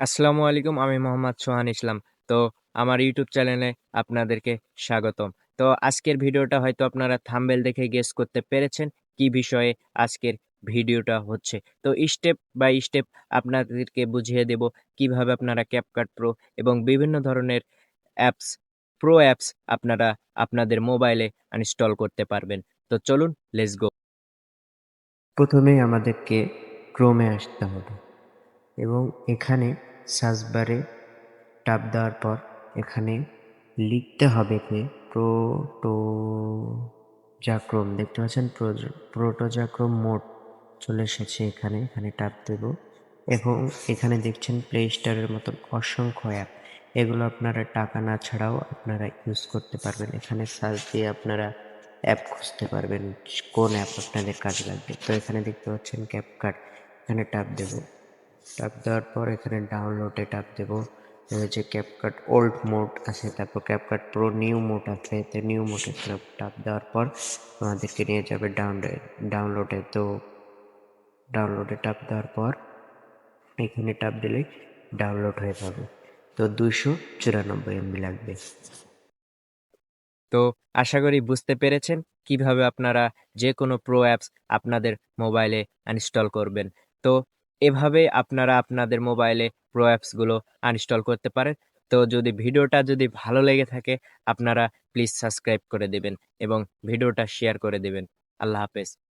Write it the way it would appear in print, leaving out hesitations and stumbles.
আসসালামু আলাইকুম। আমি মোহাম্মদ সোহান ইসলাম। তো আমার ইউটিউব চ্যানেলে আপনাদেরকে স্বাগতম। তো আজকের ভিডিওটা হয়তো আপনারা থাম্বনেল দেখে গেস করতে পেরেছেন কি বিষয়ে আজকের ভিডিওটা হচ্ছে। তো স্টেপ বাই স্টেপ আপনাদেরকে বুঝিয়ে দেব কিভাবে আপনারা CapCut Pro এবং বিভিন্ন ধরনের অ্যাপস, প্রো অ্যাপস আপনারা আপনাদের মোবাইলে ইনস্টল করতে পারবেন। তো চলুন লেটস গো। প্রথমেই আমাদেরকে ক্রোমে আসতে হবে এবং এখানে সার্চ বারে ট্যাপ দেওয়ার পর এখানে লিখতে হবে যে প্রোটোজাক্রোম দেখতে পাচ্ছেন প্রোটোজাক্রোম মোড চলে এসেছে এখানে ট্যাপ দেব এবং এখানে দেখছেন প্লে স্টোরের মতন অসংখ্য অ্যাপ এগুলো আপনারা টাকা না ছাড়াও আপনারা ইউজ করতে পারবেন। এখানে সার্চ দিয়ে আপনারা অ্যাপ খুঁজতে পারবেন কোন অ্যাপ আপনাদের কাজে লাগবে। তো এখানে দেখতে পাচ্ছেন ক্যাপকাট, এখানে ট্যাপ দেব। ট্যাপ দেওয়ার পর এখানে ডাউনলোডে ট্যাপ দেব। যে ক্যাপকাট ওল্ড মোড আছে, তারপর ক্যাপকাট প্রো নিউ মোড আছে, তো নিউ মোডে ট্যাপ দেওয়ার পর আমাদেরকে নিয়ে যাবে ডাউনলোডে। তো ডাউনলোডে ট্যাপ দেওয়ার পর এখানে ট্যাপ দিলেই ডাউনলোড হয়ে যাবে। তো 294 MB লাগবে। তো আশা করি বুঝতে পেরেছেন কিভাবে আপনারা যেকোনো প্রো অ্যাপস আপনাদের মোবাইলে ইনস্টল করবেন। তো এভাবে আপনারা আপনাদের মোবাইলে প্রো অ্যাপসগুলো ইনস্টল করতে পারেন। তো ভিডিওটা যদি ভালো লেগে থাকে আপনারা প্লিজ সাবস্ক্রাইব করে দিবেন এবং ভিডিওটা শেয়ার করে দিবেন। আল্লাহ হাফেজ।